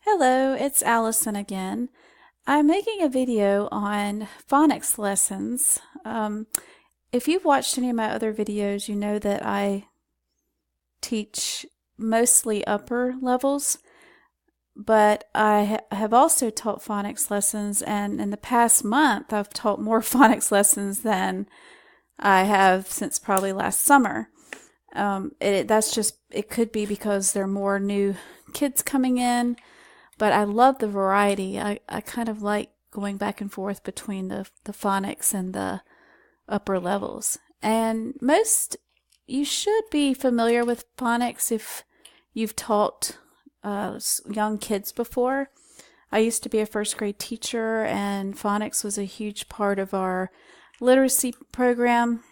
Hello, it's Allison again. I'm making a video on phonics lessons. If you've watched any of my other videos, you know that I teach mostly upper levels, but I have also taught phonics lessons, and in the past month, I've taught more phonics lessons than I have since probably last summer. It could be because there are more new kids coming in. But I love the variety. I kind of like going back and forth between the phonics and the upper levels. And you should be familiar with phonics if you've taught young kids before. I used to be a first grade teacher, and phonics was a huge part of our literacy program.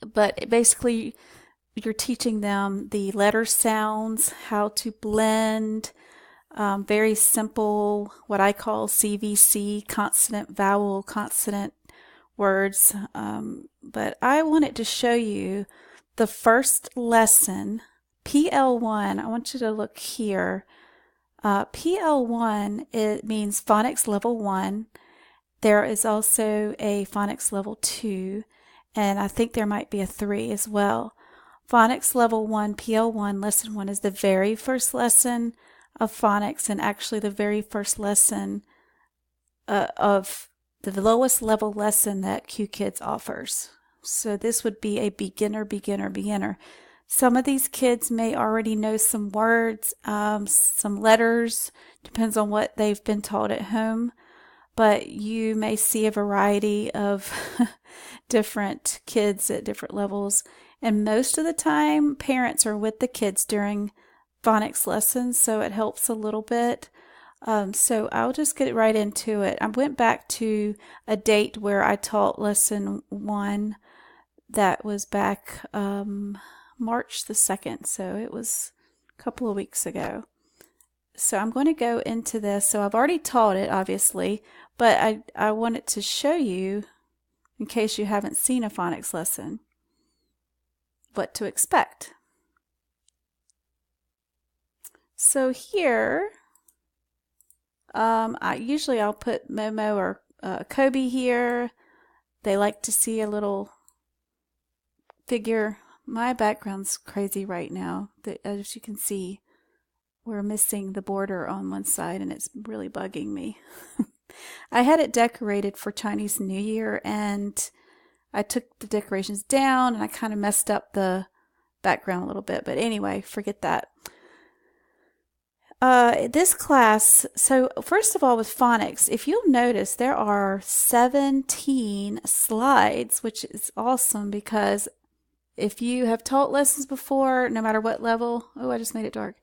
But basically, you're teaching them the letter sounds, how to blend, very simple, what I call CVC, consonant, vowel, consonant words. But I wanted to show you the first lesson, PL1. I want you to look here. PL1, it means phonics level 1. There is also a phonics level 2, and I think there might be a 3 as well. Phonics level 1, PL1, lesson 1 is the very first lesson of phonics, and actually the very first lesson of the lowest level lesson that Qkids offers. So this would be a beginner. Some of these kids may already know some words, some letters, depends on what they've been taught at home, but you may see a variety of different kids at different levels. And most of the time, parents are with the kids during phonics lessons, so it helps a little bit. So I'll just get right into it. I went back to a date where I taught lesson 1 that was back March the 2nd, so it was a couple of weeks ago. So I'm going to go into this. So I've already taught it, obviously, but I wanted to show you, in case you haven't seen a phonics lesson, what to expect. So here, I'll put Momo or Kobe here. They like to see a little figure. My background's crazy right now. As you can see, we're missing the border on one side, and it's really bugging me. I had it decorated for Chinese New Year, and I took the decorations down, and I kind of messed up the background a little bit. But anyway, forget that. This class, so first of all with phonics, if you'll notice, there are 17 slides, which is awesome because if you have taught lessons before, no matter what level, oh, I just made it dark,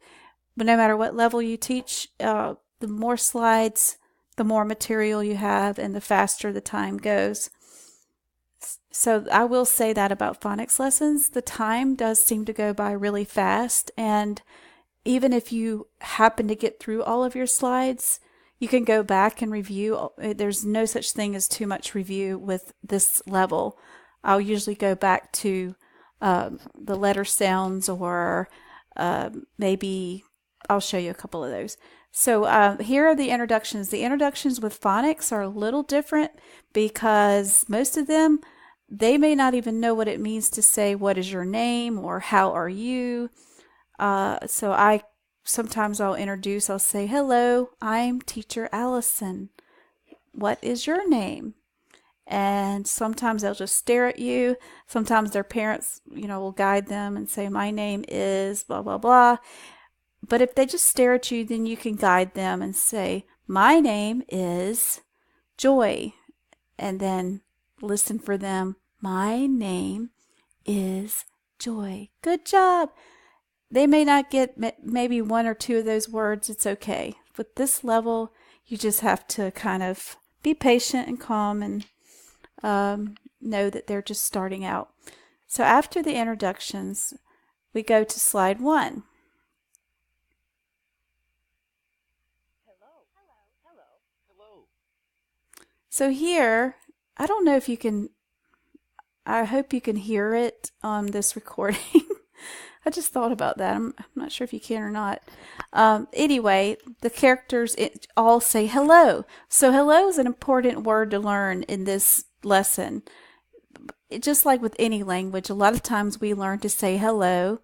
but no matter what level you teach, the more slides, the more material you have, and the faster the time goes. So I will say that about phonics lessons, the time does seem to go by really fast, and even if you happen to get through all of your slides, you can go back and review. There's no such thing as too much review with this level. I'll usually go back to the letter sounds, or maybe I'll show you a couple of those. So here are the introductions. The introductions with phonics are a little different because most of them, they may not even know what it means to say, what is your name, or how are you? So sometimes I'll say, hello, I'm teacher Allison. What is your name? And sometimes they'll just stare at you. Sometimes their parents, will guide them and say, my name is blah, blah, blah. But if they just stare at you, then you can guide them and say, my name is Joy. And then listen for them. My name is Joy. Good job. They may not get maybe 1 or 2 of those words. It's okay. With this level, you just have to kind of be patient and calm and know that they're just starting out. So after the introductions, we go to slide 1. Hello. So here, I don't know if you can, I hope you can hear it on this recording. I just thought about that. I'm not sure if you can or not. Anyway, the characters all say hello. So hello is an important word to learn in this lesson. Just like with any language, a lot of times we learn to say hello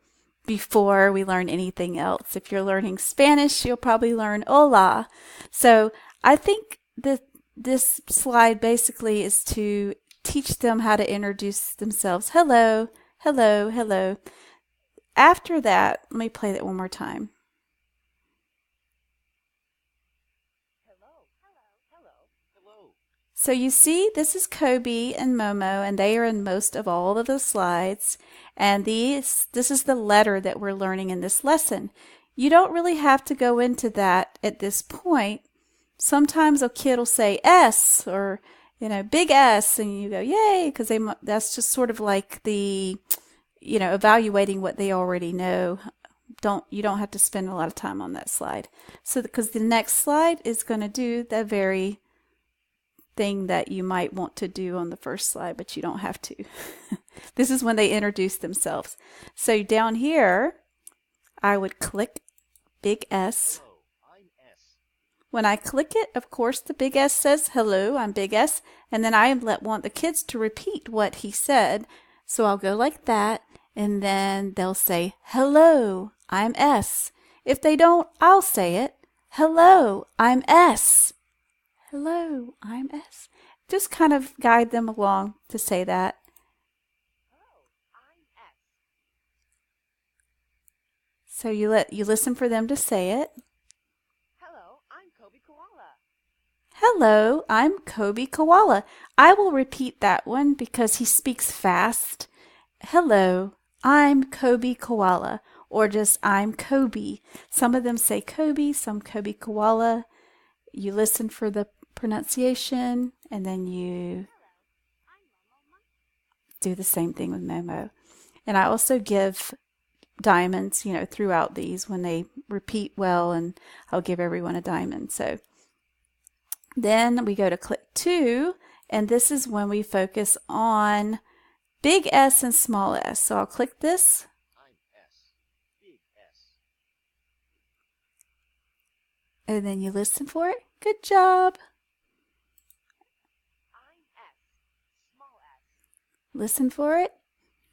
before we learn anything else. If you're learning Spanish, you'll probably learn hola. So I think that this slide basically is to teach them how to introduce themselves. Hello, hello, hello. After that, let me play that one more time. Hello. Hello. So you see, this is Kobe and Momo, and they are in most of all of the slides. And this is the letter that we're learning in this lesson. You don't really have to go into that at this point. Sometimes a kid will say S or, big S, and you go, yay, because that's just sort of like the, evaluating what they already know. You don't have to spend a lot of time on that slide. So because the next slide is going to do that very thing that you might want to do on the first slide, but you don't have to. This is when they introduce themselves. So down here, I would click big S. Hello. I'm S. When I click it, of course, the big S says, hello, I'm big S. And then I want the kids to repeat what he said. So I'll go like that, and then they'll say, hello, I'm S. If they don't, I'll say it. Hello, I'm S. Hello, I'm S. Just kind of guide them along to say that. Hello. I'm S. So you listen for them to say it. Hello. I'm Kobe Koala. Hello, I'm Kobe Koala. I will repeat that one because he speaks fast. Hello, I'm Kobe Koala, or just I'm Kobe. Some of them say Kobe, some Kobe Koala. You listen for the pronunciation, and then you do the same thing with Momo. And I also give diamonds, throughout these when they repeat well, and I'll give everyone a diamond. So then we go to click 2, and this is when we focus on big S and small s. So I'll click this. I'm S. Big S. And then you listen for it. Good job. I'm S. Small S. Listen for it.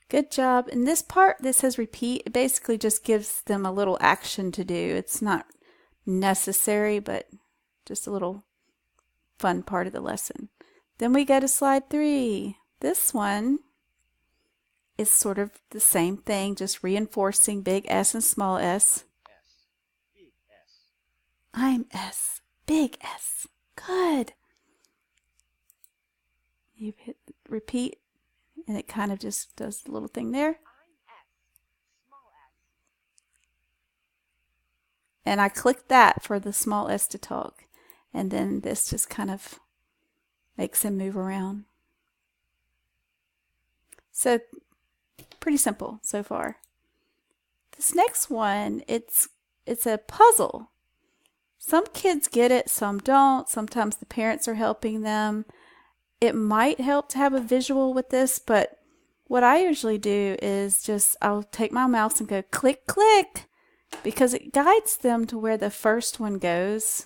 Good job. In this part, this says repeat. It basically just gives them a little action to do. It's not necessary, but just a little fun part of the lesson. Then we go to slide 3. This one is sort of the same thing, just reinforcing big S and small s. S. Big S. I'm S. Big S. Good. You hit repeat, and it kind of just does the little thing there. I'm S. Small S. And I click that for the small s to talk. And then this just kind of makes him move around. So pretty simple so far. This next one, it's a puzzle. Some kids get it, some don't. Sometimes the parents are helping them. It might help to have a visual with this, but what I usually do is I'll take my mouse and go click, click, because it guides them to where the first one goes.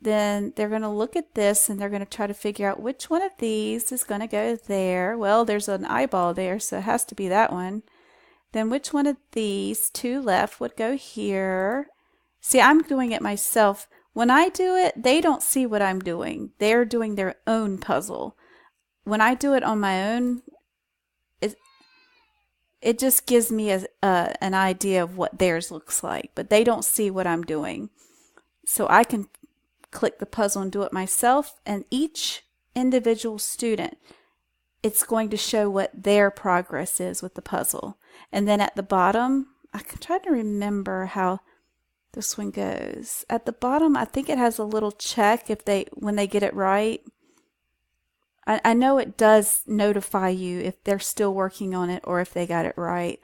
Then they're going to look at this and they're going to try to figure out which one of these is going to go there. Well, there's an eyeball there, so it has to be that one. Then which one of these 2 left would go here? See, I'm doing it myself. When I do it, they don't see what I'm doing. They're doing their own puzzle. When I do it on my own, it just gives me an idea of what theirs looks like, but they don't see what I'm doing. So I can click the puzzle and do it myself, and each individual student, it's going to show what their progress is with the puzzle. And then at the bottom, I can try to remember how this one goes. At the bottom, I think it has a little check when they get it right. I know it does notify you if they're still working on it or if they got it right,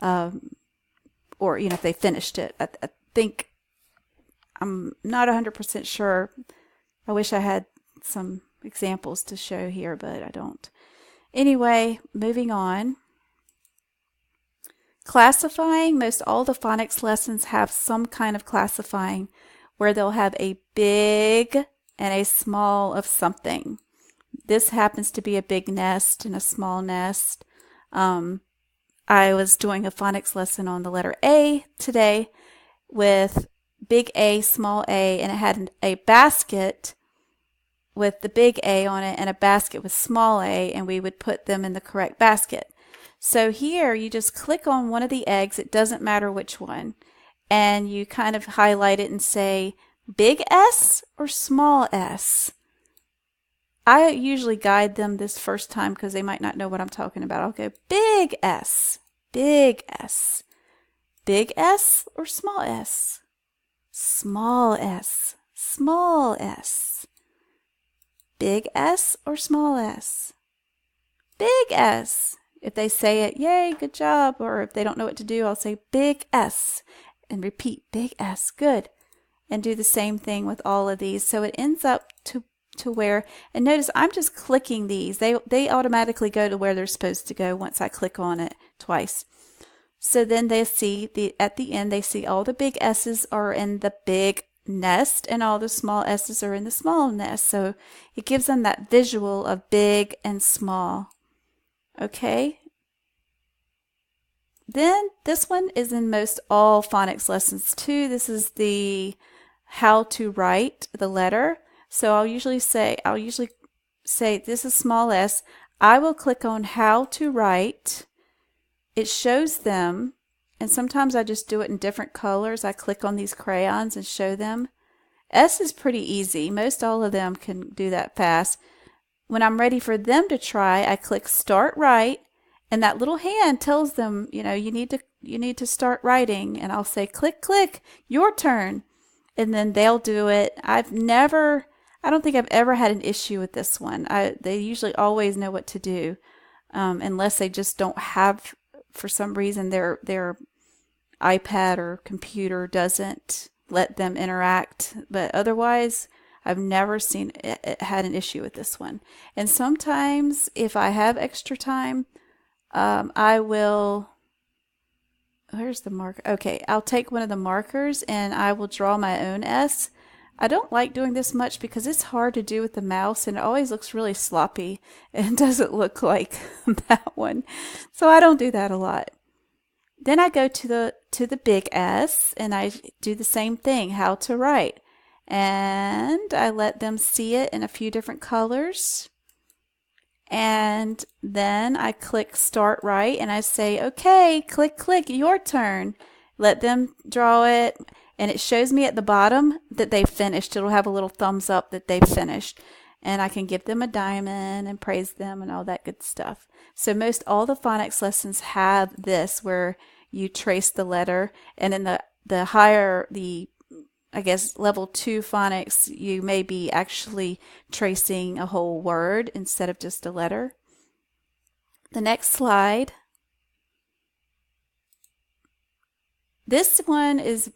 or if they finished it. I think, I'm not 100% sure. I wish I had some examples to show here, but I don't. Anyway, moving on. Classifying, most all the phonics lessons have some kind of classifying where they'll have a big and a small of something. This happens to be a big nest and a small nest. I was doing a phonics lesson on the letter A today with big A, small a, and it had a basket with the big A on it and a basket with small a, and we would put them in the correct basket. So here you just click on one of the eggs, it doesn't matter which one, and you kind of highlight it and say big S or small s. I usually guide them this first time because they might not know what I'm talking about. I'll go big S, big S, big S or small s, small s, small s, big S or small s, big S. If they say it, yay, good job, or if they don't know what to do, I'll say big S and repeat big S, good, and do the same thing with all of these. So it ends up to where, and notice I'm just clicking these. They automatically go to where they're supposed to go once I click on it twice. So then they see at the end they see all the big S's are in the big nest and all the small S's are in the small nest. So it gives them that visual of big and small. Okay. Then this one is in most all phonics lessons too. This is the how to write the letter. So I'll usually say this is small s. I will click on how to write. It shows them, and sometimes I just do it in different colors. I click on these crayons and show them. S is pretty easy. Most all of them can do that fast. When I'm ready for them to try, I click start write, and that little hand tells them, you need to start writing, and I'll say click, click, your turn, and then they'll do it. I don't think I've ever had an issue with this one. They usually always know what to do, unless they just don't have, for some reason, their iPad or computer doesn't let them interact. But otherwise, I've never seen it had an issue with this one. And sometimes, if I have extra time, I will. Where's the marker? Okay, I'll take one of the markers and I will draw my own S. I don't like doing this much because it's hard to do with the mouse and it always looks really sloppy and doesn't look like that one. So I don't do that a lot. Then I go to the big S and I do the same thing, how to write. And I let them see it in a few different colors. And then I click start write and I say, okay, click, click, your turn. Let them draw it. And it shows me at the bottom that they've finished. It'll have a little thumbs up that they've finished. And I can give them a diamond and praise them and all that good stuff. So most all the phonics lessons have this where you trace the letter. And in the higher, I guess level 2 phonics, you may be actually tracing a whole word instead of just a letter. The next slide. This one is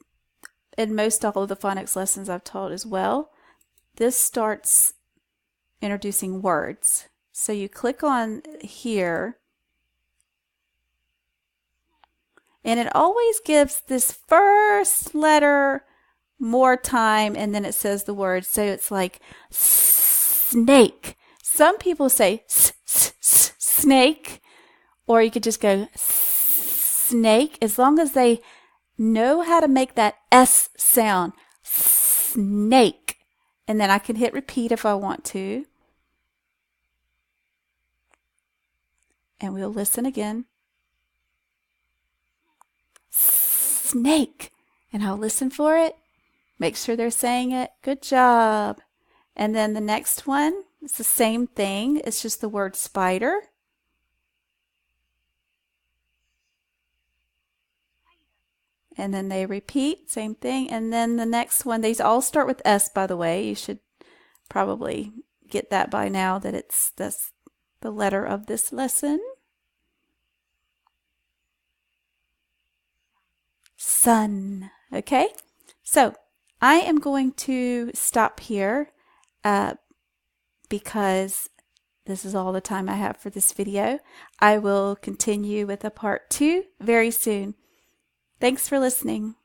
in most all of the phonics lessons I've taught as well. This starts introducing words. So you click on here, and it always gives this first letter more time, and then it says the word. So it's like snake. Some people say snake, or you could just go snake, as long as they know how to make that S sound, snake. And then I can hit repeat if I want to. And we'll listen again. Snake. And I'll listen for it. Make sure they're saying it. Good job. And then the next one, it's the same thing. It's just the word spider. And then they repeat, same thing. And then the next one, these all start with S, by the way. You should probably get that by now, that that's the letter of this lesson. Sun. Okay? So I am going to stop here because this is all the time I have for this video. I will continue with a part 2 very soon. Thanks for listening.